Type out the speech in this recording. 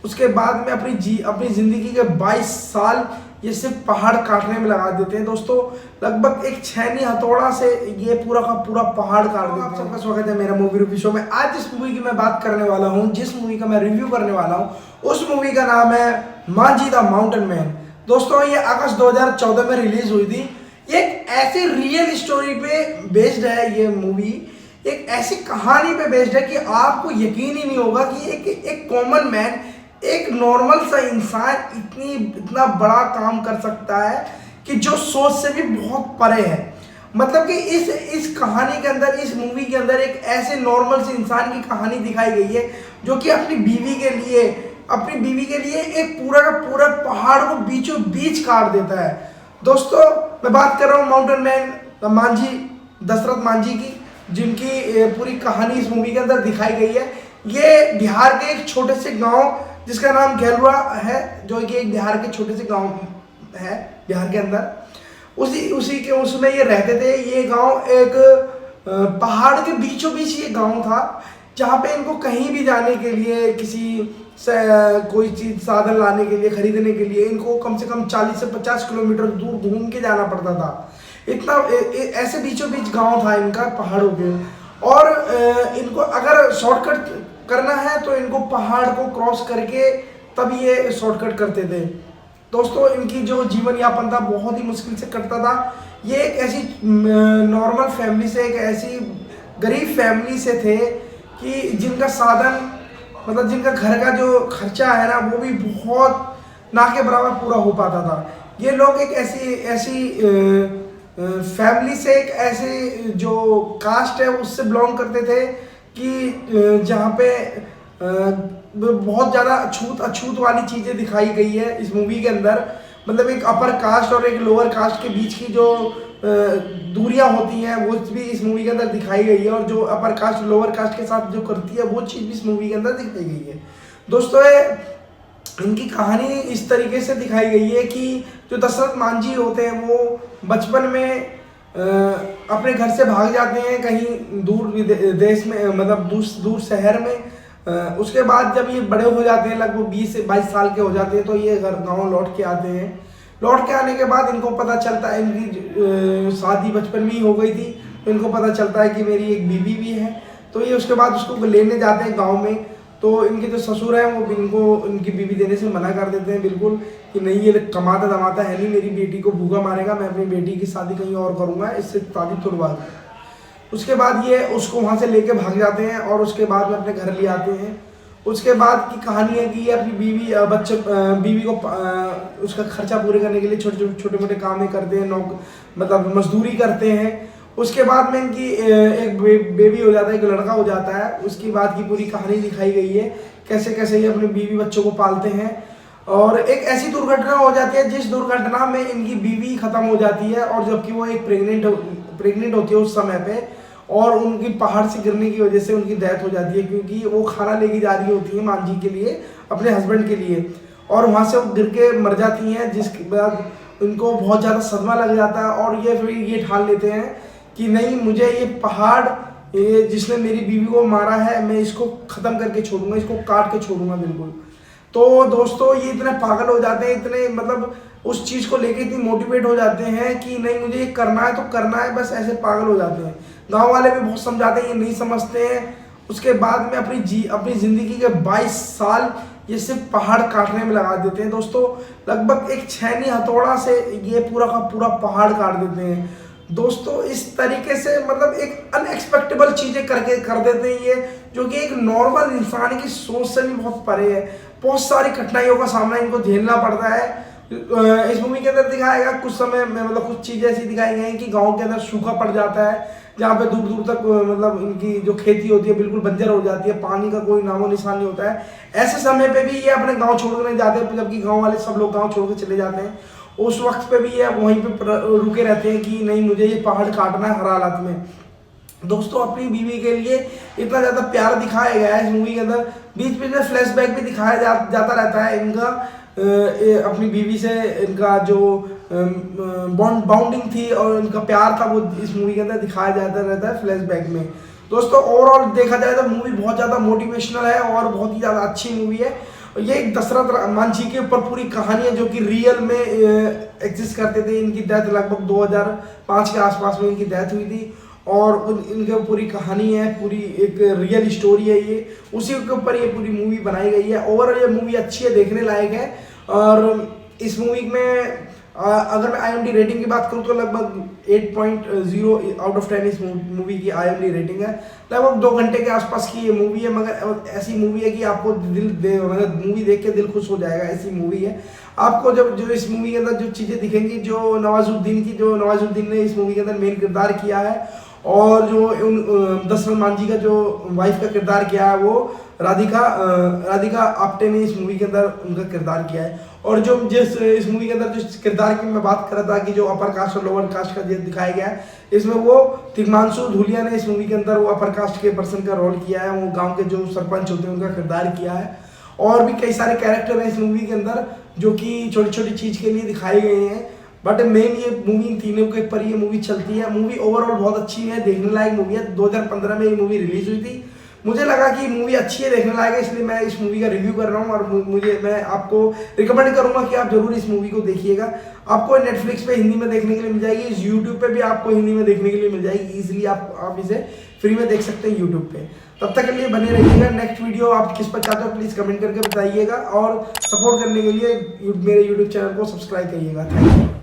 उसके बाद में अपनी ज़िंदगी के 22 साल ये सिर्फ पहाड़ काटने में लगा देते हैं। दोस्तों लगभग एक छेनी हथौड़ा से ये पूरा का पूरा पहाड़ काट देते हैं। आप सबका स्वागत है मेरा मूवी रिव्यू शो में। आज जिस मूवी की मैं बात करने वाला हूँ, जिस मूवी का मैं रिव्यू करने वाला हूँ, उस मूवी का नाम है मांझी द माउंटेन मैन। दोस्तों ये अगस्त 2014 में रिलीज हुई थी। ये एक ऐसी रियल स्टोरी पे बेस्ड है। ये मूवी एक ऐसी कहानी पे बेस्ड है कि आपको यकीन ही नहीं होगा कि एक कॉमन मैन, एक नॉर्मल सा इंसान इतना बड़ा काम कर सकता है कि जो सोच से भी बहुत परे है। मतलब कि इस कहानी के अंदर, इस मूवी के अंदर एक ऐसे नॉर्मल से इंसान की कहानी दिखाई गई है जो कि अपनी बीवी के लिए एक पूरा का पूरा पहाड़ को बीचों बीच काट देता है। दोस्तों मैं बात कर रहा हूँ माउंटेन मैन मांझी, दशरथ मांझी की, जिनकी पूरी कहानी इस मूवी के अंदर दिखाई गई है। ये बिहार के एक छोटे से गांव जिसका नाम घेलुआ है, जो कि एक बिहार के छोटे से गांव है बिहार के अंदर, उसमें ये रहते थे। ये गांव एक पहाड़ के बीचों बीच ये गांव था, जहाँ पे इनको कहीं भी जाने के लिए, कोई चीज़ साधन लाने के लिए, खरीदने के लिए इनको कम से कम 40 से 50 किलोमीटर दूर घूम के जाना पड़ता था। इतना ऐसे बीचों बीच गांव था इनका पहाड़ों के। और इनको अगर शॉर्टकट करना है तो इनको पहाड़ को क्रॉस करके तब ये शॉर्टकट करते थे। दोस्तों इनकी जो जीवन यापन था बहुत ही मुश्किल से कटता था। ये एक ऐसी नॉर्मल फैमिली से, एक ऐसी गरीब फैमिली से थे कि जिनका साधन, मतलब जिनका घर का जो खर्चा है ना, वो भी बहुत ना के बराबर पूरा हो पाता था। ये लोग एक ऐसी फैमिली से, एक ऐसे जो कास्ट है उससे बिलोंग करते थे कि जहाँ पे बहुत ज़्यादा अछूत वाली चीज़ें दिखाई गई है इस मूवी के अंदर। मतलब एक अपर कास्ट और एक लोअर कास्ट के बीच की जो दूरियां होती हैं वो भी इस मूवी के अंदर दिखाई गई है, और जो अपर कास्ट लोअर कास्ट के साथ जो करती है वो चीज़ भी इस मूवी के अंदर दिखाई गई है। दोस्तों इनकी कहानी इस तरीके से दिखाई गई है कि जो दशरथ मांझी होते हैं वो बचपन में अपने घर से भाग जाते हैं कहीं दूर देश में, मतलब दूर शहर में। उसके बाद जब ये बड़े हो जाते हैं, लगभग 20 से 22 साल के हो जाते हैं, तो ये घर गाँव लौट के आते हैं। लौट के आने के बाद इनको पता चलता है, इनकी शादी बचपन में ही हो गई थी, तो इनको पता चलता है कि मेरी एक बीवी भी है। तो ये उसके बाद उसको लेने जाते हैं गाँव में। तो इनके जो ससुर हैं वो इनको इनकी बीवी देने से मना कर देते हैं बिल्कुल, कि नहीं ये कमाता दमाता है नहीं, मेरी बेटी को भूखा मारेगा, मैं अपनी बेटी की शादी कहीं और करूँगा, इससे शादी तुड़वा दूँ। उसके बाद ये उसको वहाँ से लेके भाग जाते हैं और उसके बाद में अपने घर ले आते हैं। उसके बाद की कहानी है कि ये अपनी बीवी को उसका खर्चा पूरे करने के लिए छोटे मोटे काम करते हैं, मतलब मजदूरी करते हैं। उसके बाद में इनकी एक बेबी हो जाता है, एक लड़का हो जाता है। उसकी बाद की पूरी कहानी दिखाई गई है, कैसे कैसे ये अपने बीवी बच्चों को पालते हैं। और एक ऐसी दुर्घटना हो जाती है जिस दुर्घटना में इनकी बीवी खत्म हो जाती है, और जबकि वो एक प्रेग्नेंट होती है उस समय पे, और उनकी पहाड़ से गिरने की वजह से उनकी डेथ हो जाती है, क्योंकि वो खाना लेके जा रही होती है मांझी के लिए, अपने हस्बैंड के लिए, और वहाँ से वो गिर के मर जाती हैं। जिसके बाद उनको बहुत ज़्यादा सदमा लग जाता है, और ये फिर ये ठान लेते हैं कि नहीं, मुझे ये पहाड़, ये जिसने मेरी बीवी को मारा है, मैं इसको ख़त्म करके छोड़ूंगा, इसको काट के छोड़ूंगा बिल्कुल। तो दोस्तों ये इतने पागल हो जाते हैं, इतने मतलब उस चीज़ को लेके इतनी मोटिवेट हो जाते हैं कि नहीं मुझे ये करना है तो करना है, बस ऐसे पागल हो जाते हैं। गांव वाले भी बहुत समझाते हैं, ये नहीं समझते हैं। उसके बाद में अपनी ज़िंदगी के 22 साल ये सिर्फ पहाड़ काटने में लगा देते हैं। दोस्तों लगभग एक छेनी हथौड़ा से ये पूरा का पूरा पहाड़ काट देते हैं। दोस्तों इस तरीके से मतलब एक अनएक्सपेक्टेबल चीज़ें कर देते हैं ये, जो कि एक नॉर्मल इंसान की सोच से भी बहुत परे है। बहुत सारी कठिनाइयों का सामना इनको झेलना पड़ता है। इस मूवी के अंदर दिखाया गया कुछ समय में, मतलब कुछ चीज़ें ऐसी दिखाई गई हैं कि गांव के अंदर सूखा पड़ जाता है, जहाँ पे दूर दूर तक मतलब इनकी जो खेती होती है बिल्कुल बंजर हो जाती है, पानी का कोई नामो निशान नहीं होता है। ऐसे समय पे भी ये अपने गाँव छोड़ने जाते हैं, जबकि गाँव वाले सब लोग गाँव छोड़ के चले जाते हैं। उस वक्त पे भी ये वहीं पे रुके रहते हैं कि नहीं मुझे ये पहाड़ काटना है हर हालत में। दोस्तों अपनी बीवी के लिए इतना ज़्यादा प्यार दिखाया गया है इस मूवी के अंदर। बीच बीच में फ्लैशबैक भी दिखाया जाता रहता है इनका, अपनी बीवी से इनका जो बाउंडिंग थी और इनका प्यार था वो इस मूवी के अंदर दिखाया जाता रहता है फ्लैशबैक में। दोस्तों ओवरऑल देखा जाए तो मूवी बहुत ज़्यादा मोटिवेशनल है और बहुत ही ज़्यादा अच्छी मूवी है। ये एक दशरथ मांझी के ऊपर पूरी कहानी है, जो कि रियल में एग्जिस्ट करते थे। इनकी डेथ लगभग 2005 के आसपास में इनकी डेथ हुई थी, और इनके पूरी कहानी है, पूरी एक रियल स्टोरी है ये, उसी के ऊपर ये पूरी मूवी बनाई गई है। ओवरऑल ये मूवी अच्छी है, देखने लायक है। और इस मूवी में अगर मैं IMDb रेटिंग की बात करूँ तो लगभग 8.0 आउट ऑफ 10 इस मूवी की IMDb रेटिंग है। लगभग 2 घंटे के आसपास की ये मूवी है, मगर ऐसी मूवी है कि आपको मतलब मूवी देख के दिल खुश हो जाएगा, ऐसी मूवी है। आपको जब जो इस मूवी के अंदर जो चीज़ें दिखेंगी, जो नवाजुद्दीन ने इस मूवी के अंदर मेन किरदार किया है, और जो दशरथ मांझी का जो वाइफ का किरदार किया है, वो राधिका आप्टे ने इस मूवी के अंदर उनका किरदार किया है। और जो इस मूवी के अंदर जो किरदार की मैं बात कर रहा था कि जो अपर कास्ट और लोअर कास्ट का दिखाया गया है, इसमें वो तिग्मांशु धूलिया ने इस मूवी के अंदर वो अपर कास्ट के पर्सन का रोल किया है। वो गांव के जो सरपंच होते हैं उनका किरदार किया है। और भी कई सारे कैरेक्टर हैं इस मूवी के अंदर, जो कि छोटी छोटी चीज़ के लिए दिखाए गए हैं। बट मेन ये मूवी तीनों के ऊपर ये मूवी चलती है। मूवी ओवरऑल बहुत अच्छी है, देखने लायक मूवी है। 2015 में ये मूवी रिलीज हुई थी। मुझे लगा कि मूवी अच्छी है, देखने लायक है, इसलिए मैं इस मूवी का रिव्यू कर रहा हूँ। और मैं आपको रिकमेंड करूंगा कि आप जरूर इस मूवी को देखिएगा। आपको नेटफ्लिक्स पे हिंदी में देखने के लिए मिल जाएगी, यूट्यूब पे भी आपको हिंदी में देखने के लिए मिल जाएगी ईजिली। आप इसे फ्री में देख सकते हैं यूट्यूब पे। तब तक के लिए बने रहिएगा। नेक्स्ट वीडियो आप किस पर चाहते हो प्लीज़ कमेंट करके बताइएगा, और सपोर्ट करने के लिए मेरे यूट्यूब चैनल को सब्सक्राइब करिएगा। Thank you.